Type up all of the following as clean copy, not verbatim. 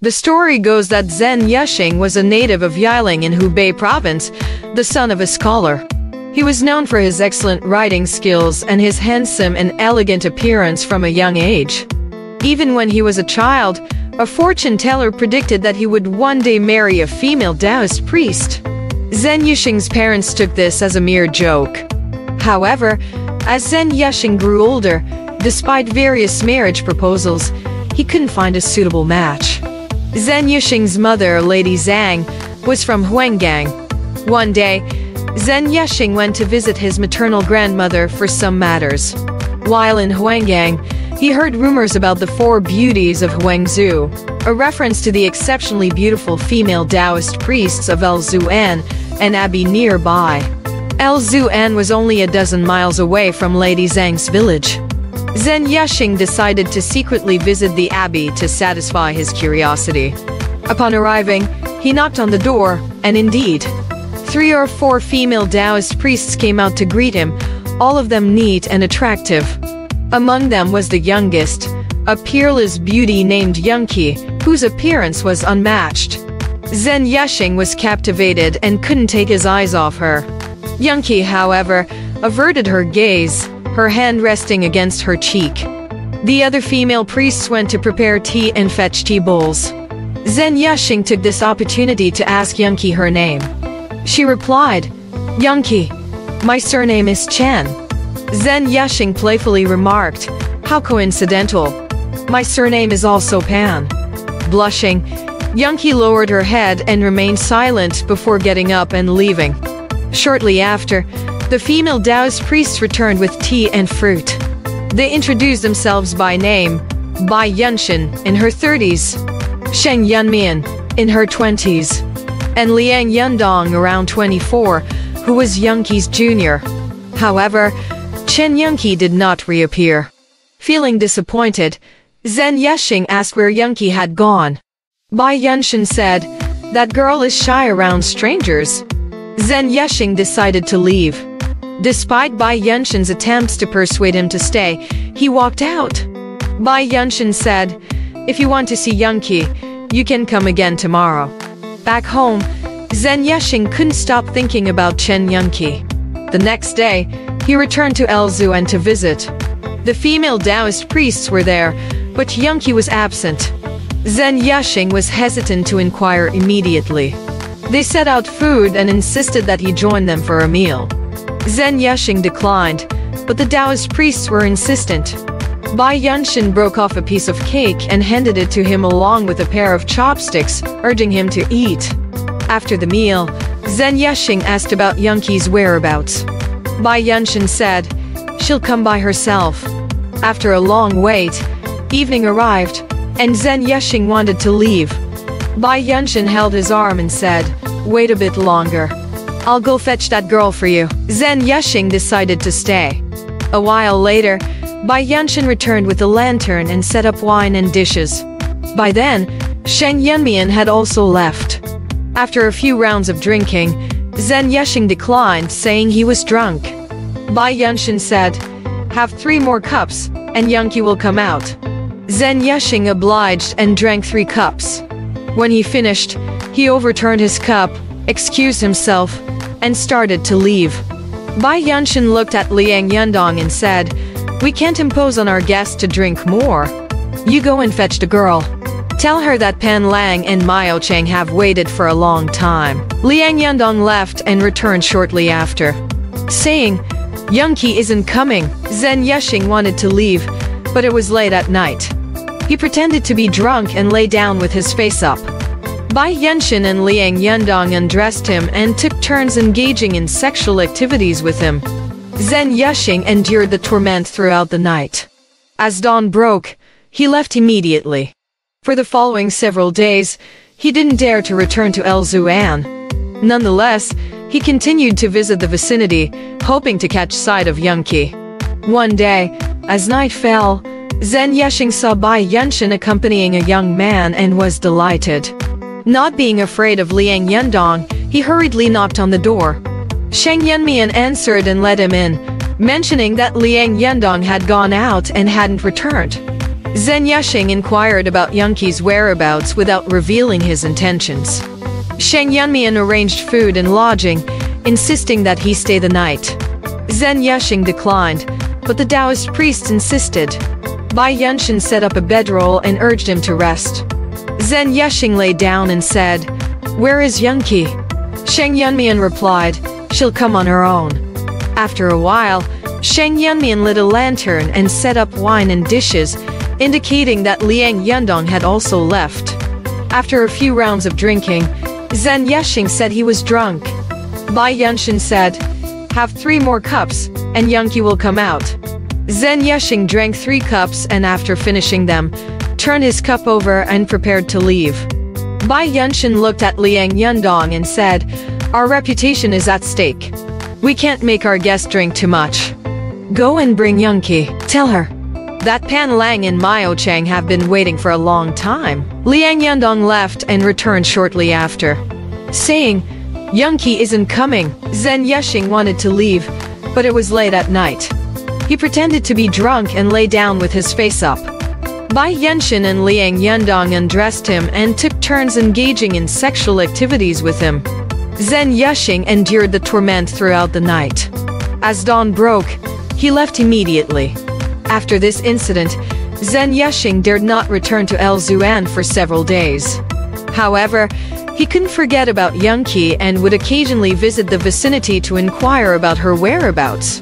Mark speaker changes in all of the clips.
Speaker 1: The story goes that Chen Yunqi was a native of Yiling in Hubei province, the son of a scholar. He was known for his excellent writing skills and his handsome and elegant appearance from a young age. Even when he was a child, a fortune teller predicted that he would one day marry a female Taoist priest. Chen Yunqi's parents took this as a mere joke. However, as Chen Yunqi grew older, despite various marriage proposals, he couldn't find a suitable match. Chen Yunqi's mother, Lady Zhang, was from Huanggang. One day, Chen Yunqi went to visit his maternal grandmother for some matters. While in Huanggang, he heard rumors about the four beauties of Huangzhou, a reference to the exceptionally beautiful female Taoist priests of Elzuan, an abbey nearby. Elzuan was only a dozen miles away from Lady Zhang's village. Chen Yunqi decided to secretly visit the abbey to satisfy his curiosity. Upon arriving, he knocked on the door, and indeed, 3 or 4 female Taoist priests came out to greet him, all of them neat and attractive. Among them was the youngest, a peerless beauty named Yunqi, whose appearance was unmatched. Chen Yunqi was captivated and couldn't take his eyes off her. Yunqi, however, averted her gaze, her hand resting against her cheek. The other female priests went to prepare tea and fetch tea bowls. Chen Yunqi took this opportunity to ask Yunqi her name. She replied, "Yunqi, my surname is Chen." Chen Yunqi playfully remarked, "How coincidental. My surname is also Pan." Blushing, Yunqi lowered her head and remained silent before getting up and leaving. Shortly after, the female Taoist priests returned with tea and fruit. They introduced themselves by name: Bai Yunshin in her 30s, Chen Yunqi in her 20s, and Liang Yundong around 24, who was Yunqi's junior. However, Chen Yunqi did not reappear. Feeling disappointed, Chen Yunqi asked where Yunqi had gone. Bai Yunshin said, "That girl is shy around strangers." Chen Yunqi decided to leave. Despite Bai Yunshin's attempts to persuade him to stay, he walked out. Bai Yunshin said, "If you want to see Yunqi, you can come again tomorrow." Back home, Chen Yunqi couldn't stop thinking about Chen Yunqi. The next day, he returned to Elzuan to visit. The female Taoist priests were there, but Yunqi was absent. Chen Yunqi was hesitant to inquire immediately. They set out food and insisted that he join them for a meal. Chen Yunqi declined, but the Taoist priests were insistent. Bai Yunshin broke off a piece of cake and handed it to him along with a pair of chopsticks, urging him to eat. After the meal, Chen Yunqi asked about Yunqi's whereabouts. Bai Yunshin said, "She'll come by herself." After a long wait, evening arrived, and Chen Yunqi wanted to leave. Bai Yunshin held his arm and said, "Wait a bit longer. I'll go fetch that girl for you." Chen Yunqi decided to stay. A while later, Bai Yunshin returned with a lantern and set up wine and dishes. By then, Chen Yunqi had also left. After a few rounds of drinking, Chen Yunqi declined, saying he was drunk. Bai Yunshin said, "Have 3 more cups, and Yunqi will come out." Chen Yunqi obliged and drank 3 cups. When he finished, he overturned his cup, excused himself, and started to leave. Bai Yunshin looked at Liang Yundong and said, "We can't impose on our guests to drink more. You go and fetch the girl. Tell her that Pan Lang and Miao Cheng have waited for a long time." Liang Yundong left and returned shortly after, saying, "Yunqi isn't coming." Chen Yunqi wanted to leave, but it was late at night. He pretended to be drunk and lay down with his face up. Bai Yunshin and Liang Yundong undressed him and took turns engaging in sexual activities with him. Chen Yunqi endured the torment throughout the night. As dawn broke, he left immediately. For the following several days, he didn't dare to return to Elzuan. Nonetheless, he continued to visit the vicinity, hoping to catch sight of Yunqi. One day, as night fell, Chen Yunqi saw Bai Yunshin accompanying a young man and was delighted. Not being afraid of Liang Yundong, he hurriedly knocked on the door. Chen Yunqi answered and let him in, mentioning that Liang Yundong had gone out and hadn't returned. Chen Yunqi inquired about Yunqi's whereabouts without revealing his intentions. Chen Yunqi arranged food and lodging, insisting that he stay the night. Chen Yunqi declined, but the Taoist priest insisted. Bai Yunshan set up a bedroll and urged him to rest. Chen Yunqi lay down and said, "Where is Yunqi?" Chen Yunqi replied, "She'll come on her own." After a while, Chen Yunqi lit a lantern and set up wine and dishes, indicating that Liang Yundong had also left. After a few rounds of drinking, Chen Yunqi said he was drunk. Bai Yunshan said, "Have 3 more cups, and Yunqi will come out." Chen Yunqi drank 3 cups and after finishing them, turned his cup over and prepared to leave. Bai Yunshan looked at Liang Yundong and said, "Our reputation is at stake. We can't make our guest drink too much. Go and bring Yunqi. Tell her that Pan Lang and Miao Chang have been waiting for a long time." Liang Yundong left and returned shortly after, saying, "Yunqi isn't coming." Chen Yunqi wanted to leave, but it was late at night. He pretended to be drunk and lay down with his face up. Bai Yunshan and Liang Yundong undressed him and took turns engaging in sexual activities with him. Chen Yunqi endured the torment throughout the night. As dawn broke, he left immediately. After this incident, Chen Yunqi dared not return to Elzuan for several days. However, he couldn't forget about Yunqi and would occasionally visit the vicinity to inquire about her whereabouts.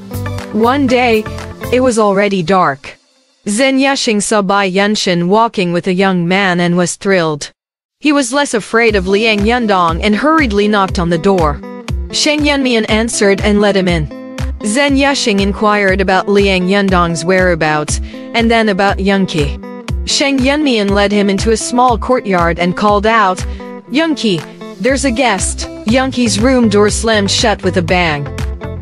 Speaker 1: One day, it was already dark. Chen Yunqi saw Bai Yunshan walking with a young man and was thrilled. He was less afraid of Liang Yundong and hurriedly knocked on the door. Chen Yunqi answered and let him in. Chen Yunqi inquired about Liang Yundong's whereabouts, and then about Yunqi. Chen Yunqi led him into a small courtyard and called out, "Yunqi, there's a guest." Yunqi's room door slammed shut with a bang.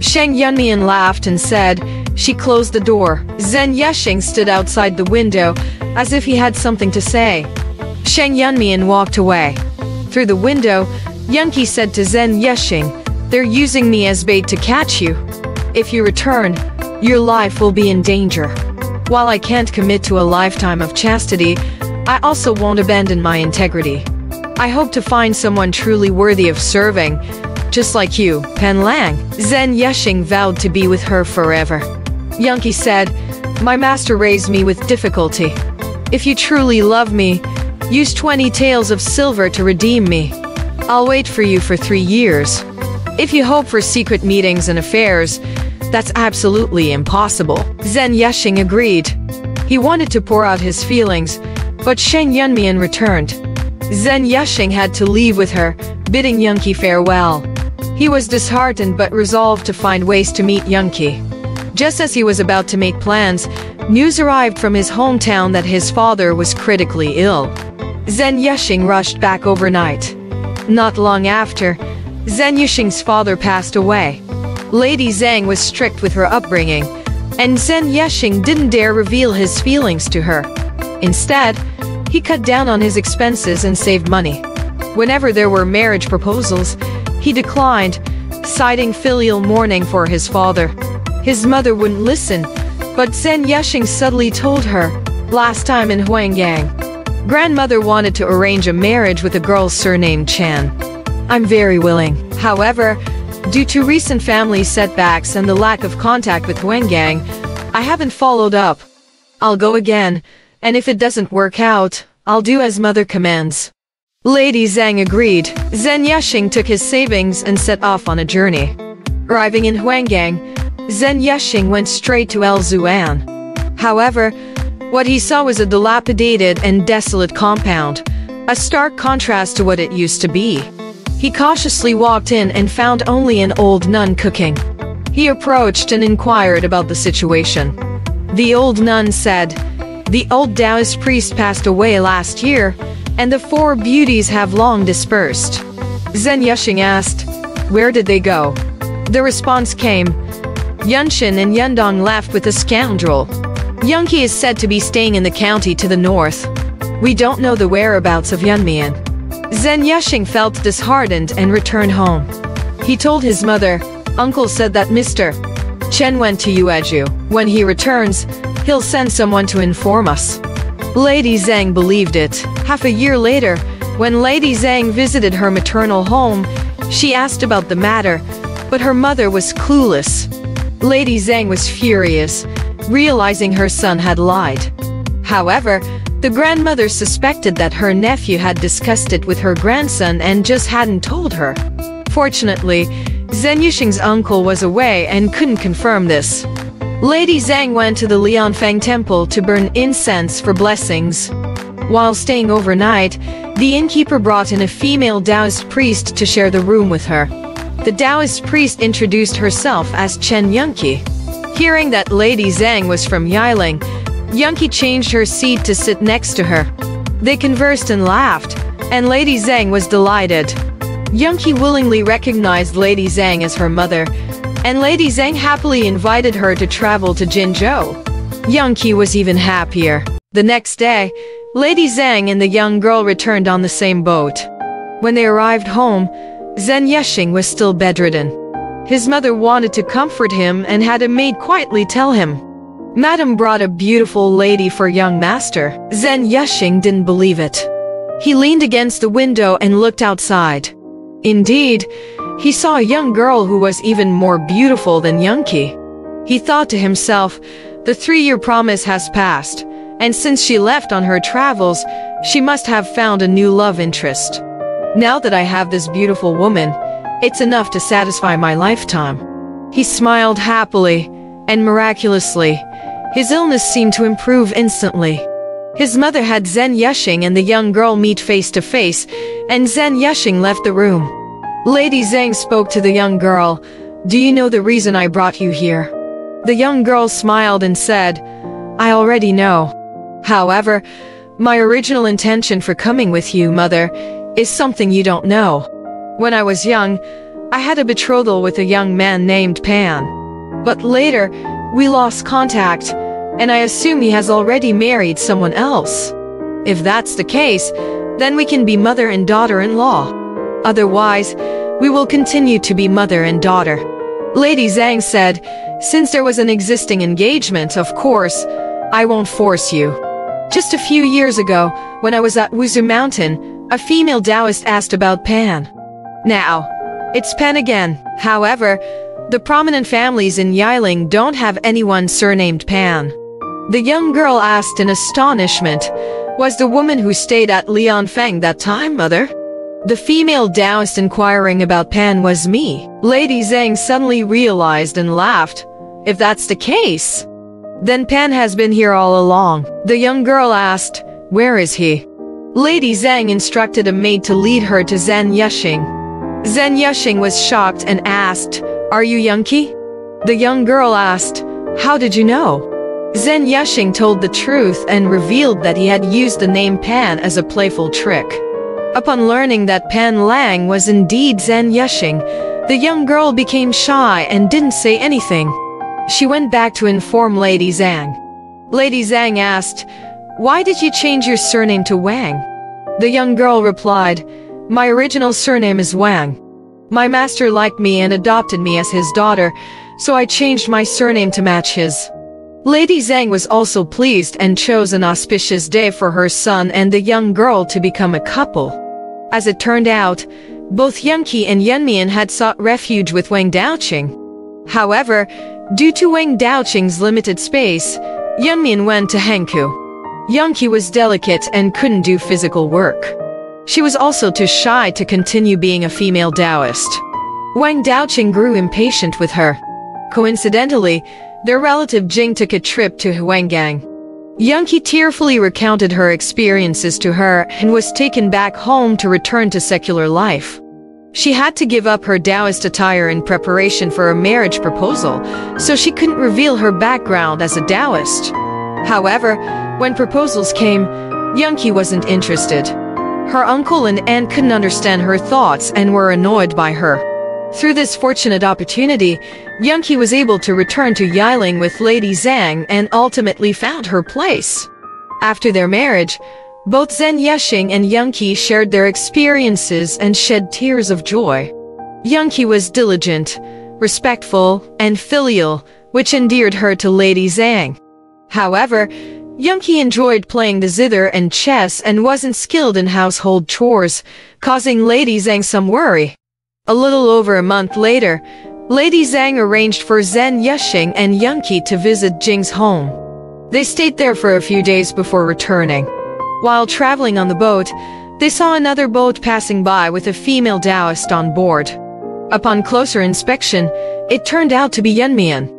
Speaker 1: Chen Yunqi laughed and said, "She closed the door." Chen Yunqi stood outside the window, as if he had something to say. Chen Yunqi walked away. Through the window, Yunqi said to Chen Yunqi, "They're using me as bait to catch you. If you return, your life will be in danger. While I can't commit to a lifetime of chastity, I also won't abandon my integrity. I hope to find someone truly worthy of serving, just like you, Pan Lang." Chen Yunqi vowed to be with her forever. Yunqi said, "My master raised me with difficulty. If you truly love me, use 20 taels of silver to redeem me. I'll wait for you for 3 years. If you hope for secret meetings and affairs, that's absolutely impossible." Chen Yunqi agreed. He wanted to pour out his feelings, but Chen Yunqi returned. Chen Yunqi had to leave with her, bidding Yunqi farewell. He was disheartened but resolved to find ways to meet Yunqi. Just as he was about to make plans, news arrived from his hometown that his father was critically ill. Chen Yunqi rushed back overnight. Not long after, Chen Yunqi's father passed away. Lady Zhang was strict with her upbringing, and Chen Yunqi didn't dare reveal his feelings to her. Instead, he cut down on his expenses and saved money. Whenever there were marriage proposals, he declined, citing filial mourning for his father. His mother wouldn't listen, but Chen Yunqi subtly told her, last time in Huanggang, grandmother wanted to arrange a marriage with a girl surnamed Chan. I'm very willing. However, due to recent family setbacks and the lack of contact with Huanggang, I haven't followed up. I'll go again, and if it doesn't work out, I'll do as mother commands. Lady Zhang agreed. Chen Yunqi took his savings and set off on a journey. Arriving in Huanggang, Chen Yunqi went straight to Elzuan. However, what he saw was a dilapidated and desolate compound, a stark contrast to what it used to be. He cautiously walked in and found only an old nun cooking. He approached and inquired about the situation. The old nun said, "The old Taoist priest passed away last year, and the 4 beauties have long dispersed." Chen Yunqi asked, "Where did they go?" The response came, "Yunshan and Yundong left with a scoundrel. Yunqi is said to be staying in the county to the north. We don't know the whereabouts of Yunmian." Chen Yunqi felt disheartened and returned home. He told his mother, "Uncle said that Mr. Chen went to Yuezhu. When he returns, he'll send someone to inform us." Lady Zhang believed it. Half a year later, when Lady Zhang visited her maternal home, she asked about the matter, but her mother was clueless. Lady Zhang was furious, realizing her son had lied. However, the grandmother suspected that her nephew had discussed it with her grandson and just hadn't told her. Fortunately, Chen Yunqi's uncle was away and couldn't confirm this. Lady Zhang went to the Liaozhai temple to burn incense for blessings. While staying overnight, the innkeeper brought in a female Taoist priest to share the room with her. The Taoist priest introduced herself as Chen Yunqi. Hearing that Lady Zhang was from Yiling, Yunqi changed her seat to sit next to her. They conversed and laughed, and Lady Zhang was delighted. Yunqi willingly recognized Lady Zhang as her mother, and Lady Zhang happily invited her to travel to Jinzhou. Yunqi was even happier. The next day, Lady Zhang and the young girl returned on the same boat. When they arrived home, Chen Yunqi was still bedridden. His mother wanted to comfort him and had a maid quietly tell him, "Madam brought a beautiful lady for young master." Chen Yunqi didn't believe it. He leaned against the window and looked outside. Indeed, he saw a young girl who was even more beautiful than Yunqi. He thought to himself, the 3-year promise has passed, and since she left on her travels, she must have found a new love interest. Now that I have this beautiful woman, it's enough to satisfy my lifetime. He smiled happily, and miraculously, his illness seemed to improve instantly. His mother had Chen Yunqi and the young girl meet face to face, and Chen Yunqi left the room. Lady Zhang spoke to the young girl, "Do you know the reason I brought you here?" The young girl smiled and said, "I already know. However, my original intention for coming with you, mother, is something you don't know. When I was young, I had a betrothal with a young man named Pan. But later, we lost contact, and I assume he has already married someone else. If that's the case, then we can be mother and daughter-in-law. Otherwise, we will continue to be mother and daughter." Lady Zhang said, "Since there was an existing engagement, of course, I won't force you. Just a few years ago, when I was at Wuzu Mountain, a female Taoist asked about Pan. Now, it's Pan again. However, the prominent families in Yiling don't have anyone surnamed Pan." The young girl asked in astonishment, "Was the woman who stayed at Liaozhai that time, mother?" The female Taoist inquiring about Pan was me. Lady Zhang suddenly realized and laughed. "If that's the case, then Pan has been here all along." The young girl asked, "Where is he?" Lady Zhang instructed a maid to lead her to Chen Yunqi. Chen Yunqi was shocked and asked, "Are you Yunqi?" The young girl asked, "How did you know?" Chen Yunqi told the truth and revealed that he had used the name Pan as a playful trick. Upon learning that Pan Lang was indeed Chen Yunqi, the young girl became shy and didn't say anything. She went back to inform Lady Zhang. Lady Zhang asked, "Why did you change your surname to Wang?" The young girl replied, "My original surname is Wang. My master liked me and adopted me as his daughter, so I changed my surname to match his." Lady Zhang was also pleased and chose an auspicious day for her son and the young girl to become a couple. As it turned out, both Yunqi and Yunmian had sought refuge with Wang Daoqing. However, due to Wang Daoqing's limited space, Yunmian went to Hankou. Yunqi was delicate and couldn't do physical work. She was also too shy to continue being a female Taoist. Wang Daoqing grew impatient with her. Coincidentally, their relative Jing took a trip to Huanggang. Yunqi tearfully recounted her experiences to her and was taken back home to return to secular life. She had to give up her Taoist attire in preparation for a marriage proposal, so she couldn't reveal her background as a Taoist. However, when proposals came, Yunqi wasn't interested. Her uncle and aunt couldn't understand her thoughts and were annoyed by her. Through this fortunate opportunity, Yunqi was able to return to Yiling with Lady Zhang and ultimately found her place. After their marriage, both Chen Yunqi and Yunqi shared their experiences and shed tears of joy. Yunqi was diligent, respectful, and filial, which endeared her to Lady Zhang. However, Yunqi enjoyed playing the zither and chess and wasn't skilled in household chores, causing Lady Zhang some worry. A little over a month later, Lady Zhang arranged for Zhen Yuxing and Yunqi to visit Jing's home. They stayed there for a few days before returning. While traveling on the boat, they saw another boat passing by with a female Taoist on board. Upon closer inspection, it turned out to be Yunmian.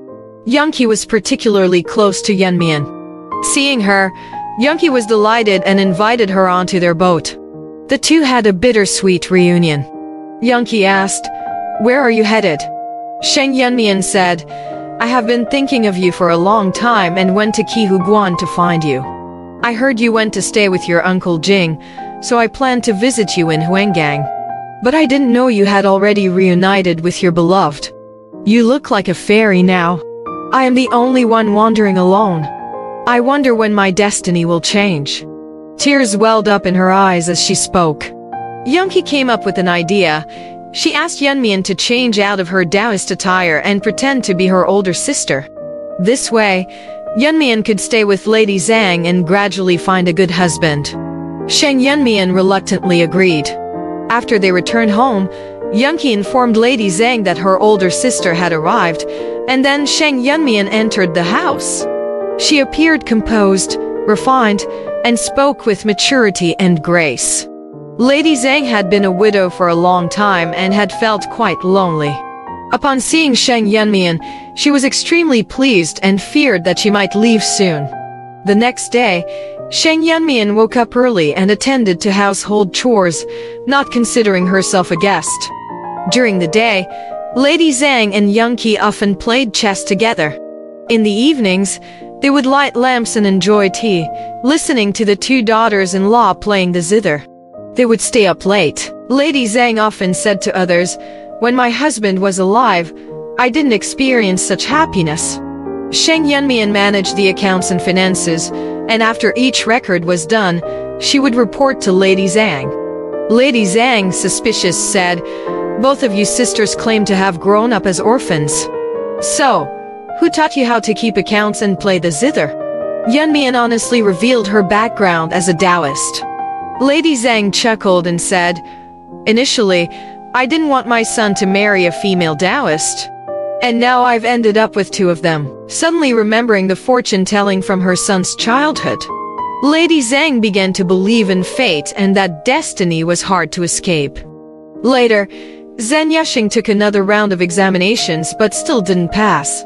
Speaker 1: Yunqi was particularly close to Yunmian. Seeing her, Yunqi was delighted and invited her onto their boat. The two had a bittersweet reunion. Yunqi asked, "Where are you headed?" Yunmian said, "I have been thinking of you for a long time and went to Qihuguan to find you. I heard you went to stay with your uncle Jing, so I planned to visit you in Huanggang. But I didn't know you had already reunited with your beloved. You look like a fairy now. I am the only one wandering alone. I wonder when my destiny will change." Tears welled up in her eyes as she spoke. Yunqi came up with an idea. She asked Yunmian to change out of her Taoist attire and pretend to be her older sister. This way, Yunmian could stay with Lady Zhang and gradually find a good husband. Yunmian reluctantly agreed. After they returned home, Yunqi informed Lady Zhang that her older sister had arrived, and then Yunmian entered the house. She appeared composed, refined, and spoke with maturity and grace. Lady Zhang had been a widow for a long time and had felt quite lonely. Upon seeing Yunmian, she was extremely pleased and feared that she might leave soon. The next day, Yunmian woke up early and attended to household chores, not considering herself a guest. During the day, Lady Zhang and Yunqi often played chess together. In the evenings, they would light lamps and enjoy tea, listening to the two daughters-in-law playing the zither. They would stay up late. Lady Zhang often said to others, "When my husband was alive, I didn't experience such happiness." Yunmian managed the accounts and finances, and after each record was done, she would report to Lady Zhang. Lady Zhang, suspicious, said, "Both of you sisters claim to have grown up as orphans. So, who taught you how to keep accounts and play the zither?" Yunmian honestly revealed her background as a Taoist. Lady Zhang chuckled and said, "Initially, I didn't want my son to marry a female Taoist. And now I've ended up with two of them." Suddenly remembering the fortune-telling from her son's childhood, Lady Zhang began to believe in fate and that destiny was hard to escape. Later, Zhen Yuxing took another round of examinations but still didn't pass.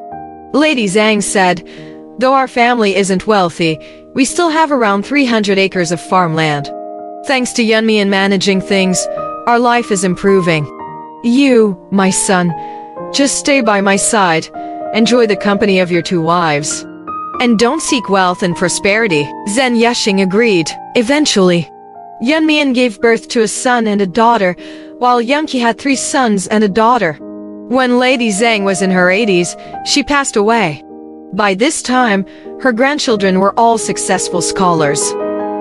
Speaker 1: Lady Zhang said, "Though our family isn't wealthy, we still have around 300 acres of farmland. Thanks to Yunmian managing things, our life is improving. You, my son, just stay by my side, enjoy the company of your two wives, and don't seek wealth and prosperity." Zhen Yuxing agreed. Eventually, Yunmian gave birth to a son and a daughter, while Yunqi had 3 sons and a daughter. When Lady Zhang was in her 80s, she passed away. By this time, her grandchildren were all successful scholars,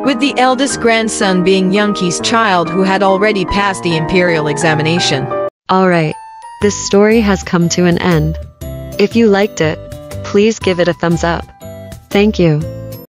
Speaker 1: with the eldest grandson being Yunqi's child who had already passed the imperial examination.
Speaker 2: Alright, this story has come to an end. If you liked it, please give it a thumbs up. Thank you.